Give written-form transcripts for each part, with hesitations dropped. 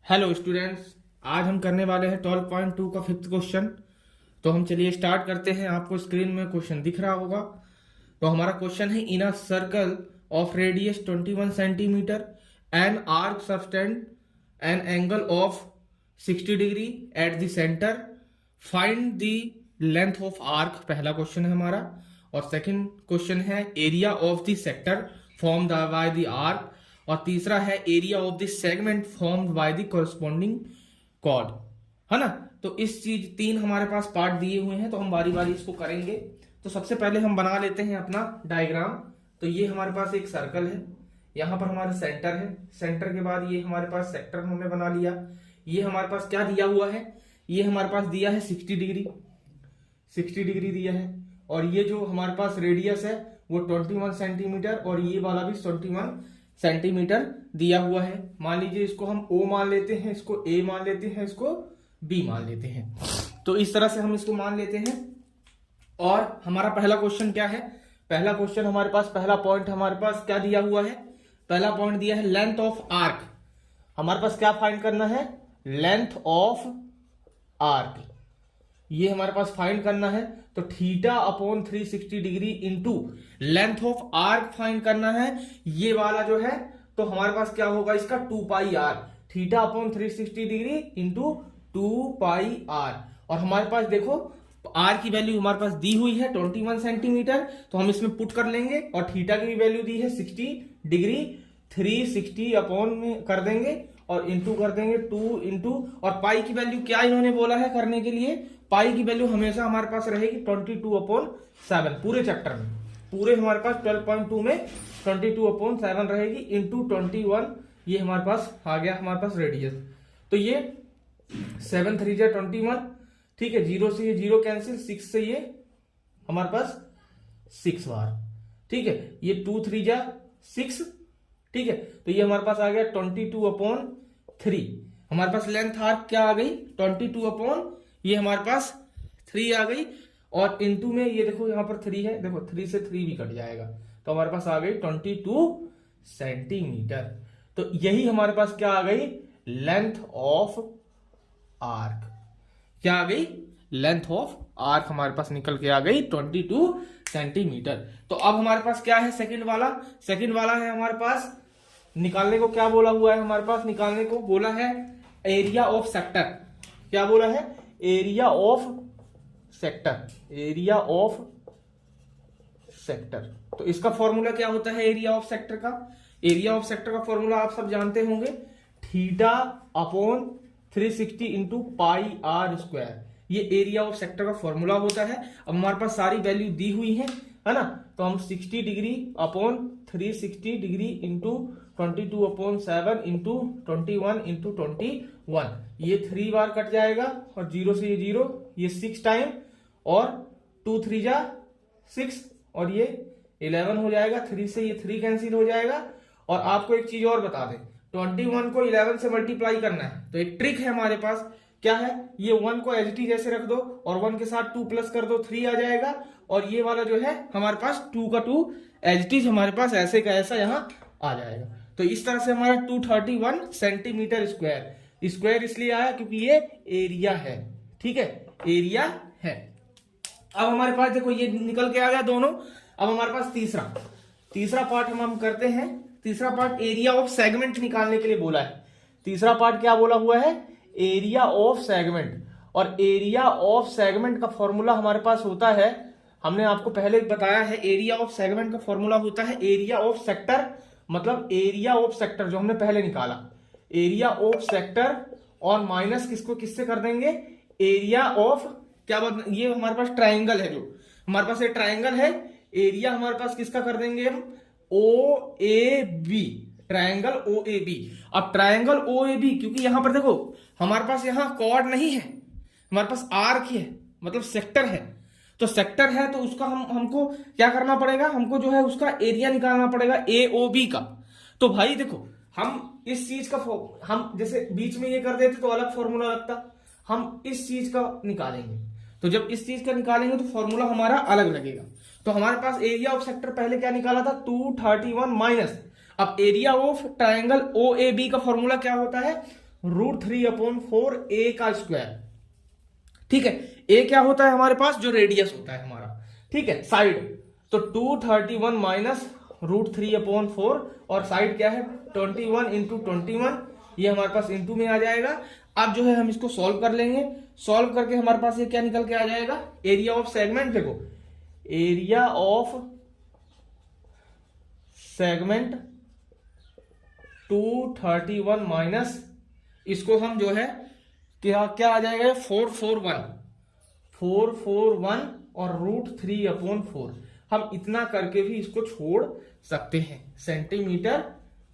Hello students, आज हम करने वाले हैं 12.2 का फिफ्थ क्वेश्चन। तो हम चलिए स्टार्ट करते हैं। आपको स्क्रीन में क्वेश्चन दिख रहा होगा। तो हमारा क्वेश्चन है, in a circle of radius 21 centimetre an arc subtend an angle of 60 degree at the centre, find the length of arc. पहला क्वेश्चन है हमारा। और सेकंड क्वेश्चन है, area of the sector form by the arc. और तीसरा है, area of the segment formed by the corresponding chord. है ना। तो इस चीज तीन हमारे पास पार्ट दिए हुए हैं, तो हम बारी बारी इसको करेंगे। तो सबसे पहले हम बना लेते हैं अपना डायग्राम। तो ये हमारे पास एक सर्कल है, यहाँ पर हमारा सेंटर है। सेंटर के बाद ये हमारे पास सेक्टर हमने बना लिया। ये हमारे पास क्या दिया हुआ है, ये हमारे पास दिया है 60 डिग्री, 60 डिग्री दिया है। और ये जो हमारे पास रेडियस है वो 21 सेंटीमीटर, और ये वाला भी 21 सेंटीमीटर दिया हुआ है। मान लीजिए इसको हम O मान लेते हैं, इसको A मान लेते हैं, इसको B मान लेते हैं। तो इस तरह से हम इसको मान लेते हैं। और हमारा पहला क्वेश्चन क्या है, पहला क्वेश्चन हमारे पास, पहला पॉइंट हमारे पास क्या दिया हुआ है, पहला पॉइंट दिया है लेंथ ऑफ आर्क। हमारे पास क्या फाइंड करना है, लेंथ ऑफ आर्क। ये हमारे पास फाइंड करना है। तो theta upon 360 degree into length of arc find करना है। ये वाला जो है, तो हमारे पास क्या होगा इसका 2 pi R. Theta upon 360 degree into 2 pi R. और हमारे पास देखो आर की वैल्यू हमारे पास दी हुई है 21 सेंटीमीटर, तो हम इसमें पुट कर लेंगे। और थीटा की भी वैल्यू दी है 60 डिग्री, 360 अपॉन में कर देंगे और इंटू कर देंगे 2 इंटू, और पाई की वैल्यू क्या इन्होंने बोला है करने के लिए, पाई की वैल्यू हमेशा हमारे पास रहेगी 22/7 पूरे चैप्टर में। पूरे हमारे पास 12.2 में 22/7 रहेगी इंटू 21। ये हमारे पास आ गया हमारे पास रेडियस। तो ये 7 3 जा 21, ठीक है। 0 से ये 0 कैंसिल, 6 से ये हमारे पास 6 बार, ठीक है। ये 2 3 जा 6, ठीक है। तो ये हमारे पास आ गया 22/3। हमारे पास लेंथ आर्क क्या आ गई, 22 ये हमारे पास 3 आ गई। और इंटू में ये देखो यहाँ पर 3 है, देखो 3 से 3 भी कट जाएगा, तो हमारे पास आ गई 22 सेंटीमीटर। तो यही हमारे पास क्या आ गई, लेंथ ऑफ आर्क। क्या आ गई, लेंथ ऑफ आर्क हमारे पास निकल के आ गई 22 सेंटीमीटर। तो अब हमारे पास क्या है, सेकंड वाला। सेकंड वाला है हमारे पास, निकालने को क्या बोला हुआ है, हमारे पास निकालने को बोला है एरिया ऑफ सेक्टर। क्या बोला है, area of sector, area of sector. तो इसका फॉर्मूला क्या होता है एरिया ऑफ सेक्टर का, एरिया ऑफ सेक्टर का फॉर्मूला आप सब जानते होंगे, theta upon 360 into pi r square. ये एरिया ऑफ सेक्टर का फॉर्मूला होता है। अब हमारे पास सारी वैल्यू दी हुई है ना। तो हम 60 degree upon 360 degree into 22/7 into 21 into 21, ये 3 बार कट जाएगा। और 0 से ये 0, ये 6 टाइम, और 2 3 जा 6, और ये 11 हो जाएगा। 3 से ये 3 कैंसिल हो जाएगा। और आपको एक चीज और बता दें, 21 को 11 से मल्टीप्लाई करना है। तो एक ट्रिक है हमारे पास, क्या है, ये 1 को एच टी जैसे रख दो और 1 के साथ 2 प्लस कर दो, 3 आ जाएगा। और ये वाला जो है हमारे पास 2 का 2 एच टी हमारे पास ऐसे का ऐसा यहाँ आ जाएगा। तो इस तरह से हमारा 231 सेंटीमीटर स्क्वायर, स्क्वायर इसलिए आया क्योंकि ये एरिया है, ठीक है, एरिया है। अब हमारे पास देखो ये निकल के आ गया दोनों। अब हमारे पास तीसरा पार्ट हम करते हैं। तीसरा पार्ट एरिया ऑफ सेगमेंट निकालने के लिए बोला है। तीसरा पार्ट क्या बोला हुआ है, एरिया ऑफ सेगमेंट। और एरिया ऑफ सेगमेंट का फॉर्मूला हमारे पास होता है, हमने आपको पहले बताया है, एरिया ऑफ सेगमेंट का फॉर्मूला होता है एरिया ऑफ सेक्टर, मतलब एरिया ऑफ सेक्टर जो हमने पहले निकाला, एरिया ऑफ सेक्टर, और माइनस किसको किससे कर देंगे, एरिया ऑफ क्या बात, ये हमारे पास ट्राइंगल है, जो हमारे पास ये ट्राइंगल है, एरिया हमारे पास किसका कर देंगे हम, O A B, triangle O A B. अब ट्राइंगल ओ ए बी, क्योंकि यहां पर देखो हमारे पास यहां कॉर्ड नहीं है, हमारे पास आर्क ही है, मतलब सेक्टर है। तो सेक्टर है तो उसका हमको क्या करना पड़ेगा, हमको जो है उसका एरिया निकालना पड़ेगा ए ओ बी का। तो भाई देखो हम इस चीज का, हम जैसे बीच में ये कर देते तो अलग फॉर्मूला लगता, हम इस चीज का निकालेंगे। तो जब इस चीज का निकालेंगे तो फॉर्मूला हमारा अलग लगेगा। तो हमारे पास एरिया ऑफ सेक्टर पहले क्या निकाला था, 231 माइनस, अब area of triangle O A B का फॉर्मूला क्या होता है, √3/4 a का स्क्वायर। ठीक है, a क्या होता है हमारे पास, जो रेडियस होता है हमारा, ठीक है, साइड। तो 231 माइनस √3/4 और साइड क्या है 21 इंटू 21, ये हमारे पास इंटू में आ जाएगा। अब जो है हम इसको सॉल्व कर लेंगे, सॉल्व करके हमारे पास ये क्या निकल के आ जाएगा, एरिया ऑफ सेगमेंट। देखो एरिया ऑफ सेगमेंट 231 माइनस इसको हम जो है क्या क्या आ जाएगा 441 और √3/4 हम इतना करके भी इसको छोड़ सकते हैं सेंटीमीटर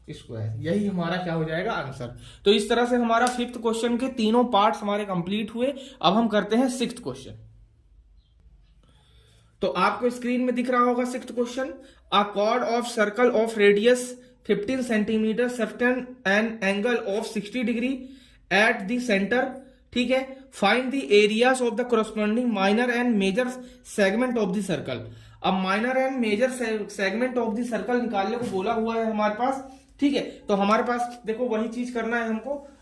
स्क्वायर। यही हमारा क्या हो जाएगा आंसर। तो इस तरह से हमारा 5th क्वेश्चन के तीनों पार्ट्स हमारे कंप्लीट हुए। अब हम करते हैं 6th क्वेश्चन। तो आपको स्क्रीन में दिख रहा होगा 6th question. A chord of circle of radius 15 centimetre sustain an angle of 60 degree at the centre. ठीक है, find the areas of the corresponding minor and major segment of the circle. अब minor and major segment of the circle निकालने को बोला हुआ है हमारे पास। ठीक है, तो हमारे पास देखो वही चीज करना है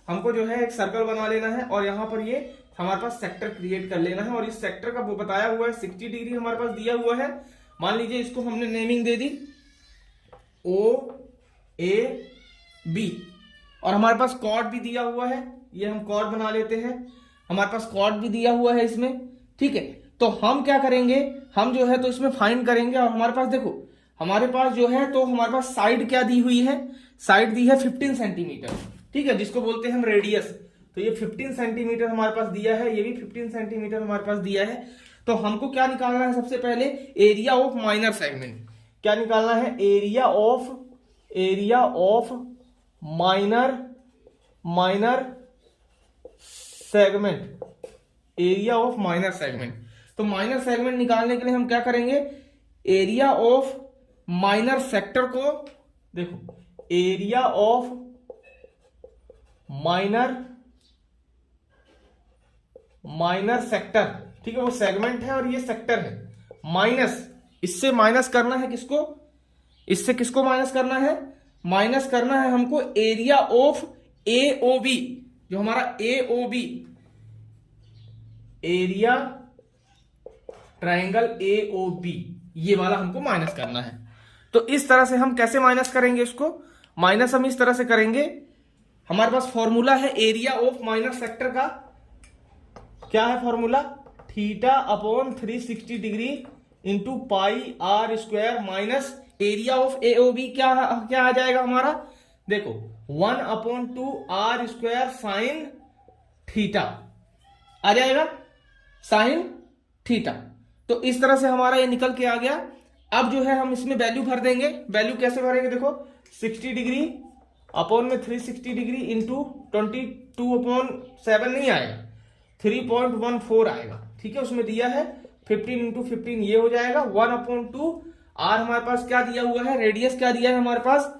हमको जो है एक सर्कल बना लेना है और यहाँ पर ये हमारे पास सेक्टर क्रिएट कर लेना है। और इस सेक्टर का वो बताया हुआ है 60 डिग्री हमारे पास दिया हुआ है। मान लीजिए इसको हमने नेमिंग दे दी OAB और हमारे पास कॉर्ड भी दिया हुआ है, ये हम कॉर्ड बना लेते हैं। हमारे पास कॉर्ड भी दिया हुआ है इसमें। ठीक है, तो हम क्या करेंगे, हम जो है तो इसमें फाइंड करेंगे। और हमारे पास देखो हमारे पास जो है तो हमारे पास साइड क्या दी हुई है, साइड दी है 15 सेंटीमीटर। ठीक है, जिसको बोलते हैं हम रेडियस। तो ये 15 सेंटीमीटर हमारे पास दिया है, ये भी 15 सेंटीमीटर हमारे पास दिया है। तो हमको क्या निकालना है, सबसे पहले एरिया ऑफ माइनर सेगमेंट। क्या निकालना है, area of minor segment, area of minor segment. तो माइनर सेगमेंट निकालने के लिए हम क्या करेंगे, एरिया ऑफ माइनर सेक्टर को देखो, एरिया ऑफ माइनर सेक्टर। ठीक है, वो सेगमेंट है और ये सेक्टर है। माइनस, इससे माइनस करना है किसको, इससे किसको माइनस करना है, माइनस करना है हमको एरिया ऑफ AOB। जो हमारा AOB, एरिया ट्राइंगल AOB, ये वाला हमको माइनस करना है। तो इस तरह से हम कैसे माइनस करेंगे इसको, माइनस हम इस तरह से करेंगे। हमारे पास फॉर्मूला है एरिया ऑफ माइनर सेक्टर का। क्या है formula, θ/360 degree into πr² minus area of AOB क्या आ जाएगा हमारा, देखो 1/2r² साइन थीटा आ जाएगा, साइन थीटा। तो इस तरह से हमारा ये निकल के आ गया। अब जो है हम इसमें वैल्यू भर देंगे। वैल्यू कैसे भरेंगे, देखो 60 डिग्री अपॉन में 360 डिग्री इंटू 22/7 नहीं आएगा, 3.14 आएगा। ठीक है, उसमें दिया है 15 इंटू 15, ये हो जाएगा 1/2। आर हमारे पास क्या दिया हुआ है, रेडियस क्या दिया है हमारे पास,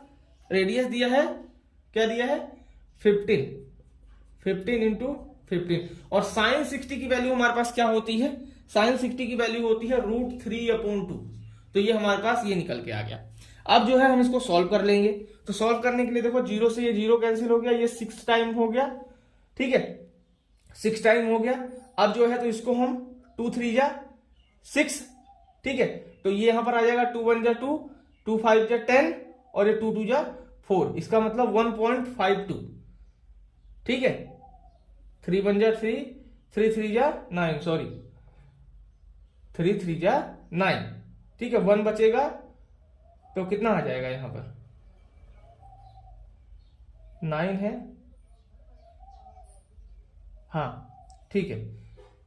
रेडियस दिया है, क्या दिया है 15 इंटू 15। और साइन 60 की वैल्यू हमारे पास क्या होती है, साइन 60 की वैल्यू होती है √3/2। तो ये हमारे पास ये निकल के आ गया। अब जो है हम इसको सॉल्व कर लेंगे। तो सॉल्व करने के लिए देखो 0 से ये 0 कैंसिल हो गया, ये 6 टाइम हो गया। ठीक है, 6 टाइम हो गया। अब जो है तो इसको हम 2 3 जा 6। ठीक है, तो ये यहां पर आ जाएगा 2 1 जा 2, 2 5 जा 10 और ये 2 2 जा 4, इसका मतलब 1.52। ठीक है, 3 1 जा 3, 3 3 जा 9, सॉरी 3 3 जा 9। ठीक है, 1 बचेगा तो कितना आ जाएगा, यहां पर 9 है। हाँ ठीक है,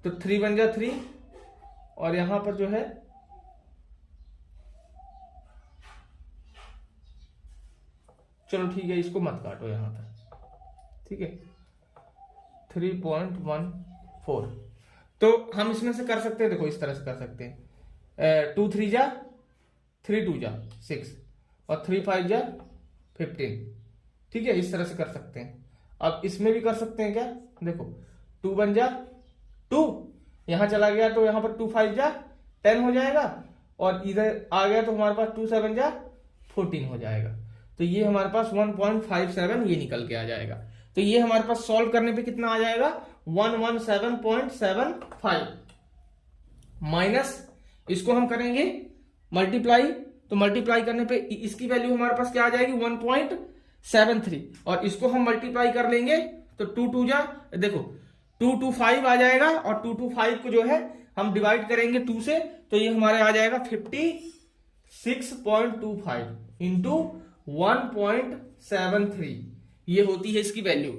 तो 3 1 जा 3 और यहां पर जो है चलो ठीक है, इसको मत काटो यहां पर। ठीक है, 3.14। तो हम इसमें से कर सकते हैं, देखो इस तरह से कर सकते हैं, 2 3 जा 3 2 जा 6 और 3 5 जा 15। ठीक है, इस तरह से कर सकते हैं। अब इसमें भी कर सकते हैं क्या, देखो 2 1 जा 2, यहां चला गया तो यहां पर 2 5 जा 10 हो जाएगा और इधर आ गया तो हमारे पास 2 7 जा 14 हो जाएगा। तो ये हमारे पास 1.57 ये निकल के आ जाएगा। तो ये हमारे पास सॉल्व करने पे कितना आ जाएगा 117.75 माइनस इसको हम करेंगे मल्टीप्लाई, तो मल्टीप्लाई करने पे इसकी वैल्यू हमारे पास क्या आ जाएगी 1.73 और इसको हम मल्टीप्लाई कर लेंगे तो 2 जा देखो 2 5 आ जाएगा और 2 5 को जो है हम डिवाइड करेंगे 2 से, तो ये हमारे आ जाएगा 56.25 इंटू 1.73, ये होती है इसकी वैल्यू।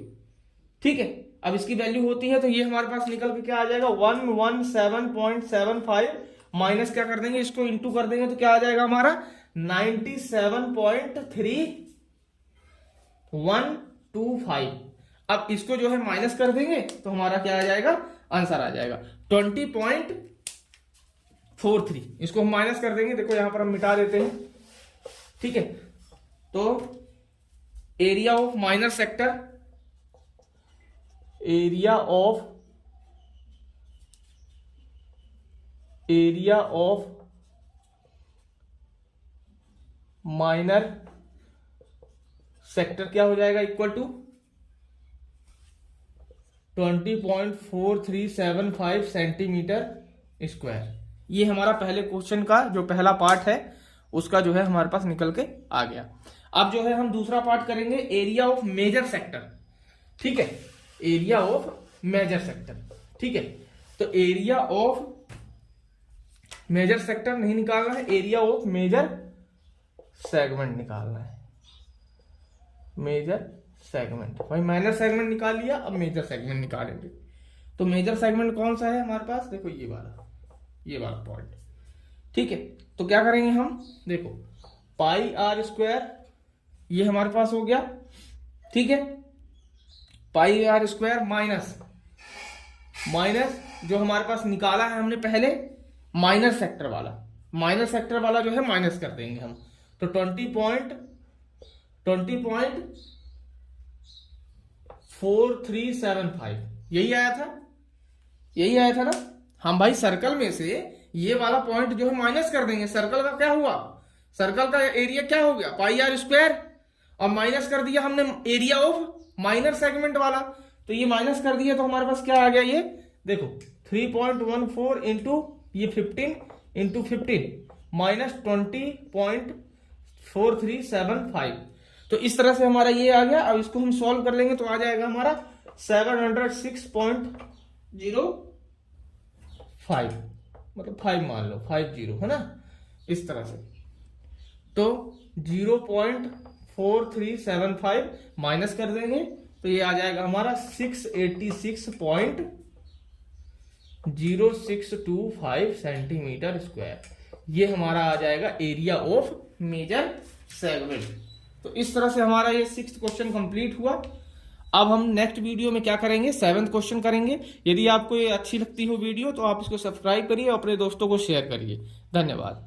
ठीक है, अब इसकी वैल्यू होती है तो ये हमारे पास निकल के क्या आ जाएगा 117.75 माइनस क्या कर देंगे इसको इंटू कर देंगे तो क्या आ जाएगा हमारा 97.3125। अब इसको जो है माइनस कर देंगे तो हमारा क्या आ जाएगा आंसर आ जाएगा 20.43। इसको हम माइनस कर देंगे, देखो यहां पर हम मिटा देते हैं। ठीक है, तो area of minor sector, area of minor sector क्या हो जाएगा इक्वल टू 20.4375 सेंटीमीटर स्क्वायर। ये हमारा पहले क्वेश्चन का जो पहला पार्ट है उसका जो है हमारे पास निकल के आ गया। अब जो है हम दूसरा पार्ट करेंगे एरिया ऑफ मेजर सेक्टर। ठीक है, एरिया ऑफ मेजर सेक्टर। ठीक है, तो एरिया ऑफ मेजर सेक्टर नहीं निकालना है, एरिया ऑफ मेजर सेगमेंट निकालना है। मेजर सेगमेंट, भाई माइनर सेगमेंट निकाल लिया, अब मेजर सेगमेंट निकालेंगे। तो मेजर सेगमेंट कौन सा है हमारे पास, देखो ये वाला पॉइंट। ठीक है, तो क्या करेंगे हम, देखो पाई आर स्क्वायर ये हमारे पास हो गया। ठीक है, पाई आर स्क्वायर माइनस जो हमारे पास निकाला है हमने पहले माइनर सेक्टर वाला जो है माइनस कर देंगे हम, तो 20.4375 यही आया था ना। हम भाई सर्कल में से ये वाला पॉइंट जो है माइनस कर देंगे। सर्कल का क्या हुआ, सर्कल का एरिया क्या हो गया पाई आर स्क्वायर, और माइनस कर दिया हमने एरिया ऑफ माइनर सेगमेंट वाला, तो ये माइनस कर दिया तो हमारे पास क्या आ गया, ये देखो 3.14 इंटू ये 15 इंटू 15 माइनस 20.4375। तो इस तरह से हमारा ये आ गया। अब इसको हम सॉल्व कर लेंगे तो आ जाएगा हमारा 706.05, मतलब 5 मान लो 50 है ना, इस तरह से। तो 0.4375 माइनस कर देंगे तो ये आ जाएगा हमारा 686.0625 सेंटीमीटर स्क्वायर। ये हमारा आ जाएगा एरिया ऑफ मेजर सेगमेंट। तो इस तरह से हमारा ये 6th क्वेश्चन कंप्लीट हुआ। अब हम नेक्स्ट वीडियो में क्या करेंगे, 7th क्वेश्चन करेंगे। यदि आपको ये अच्छी लगती हो वीडियो तो आप इसको सब्सक्राइब करिए और अपने दोस्तों को शेयर करिए। धन्यवाद।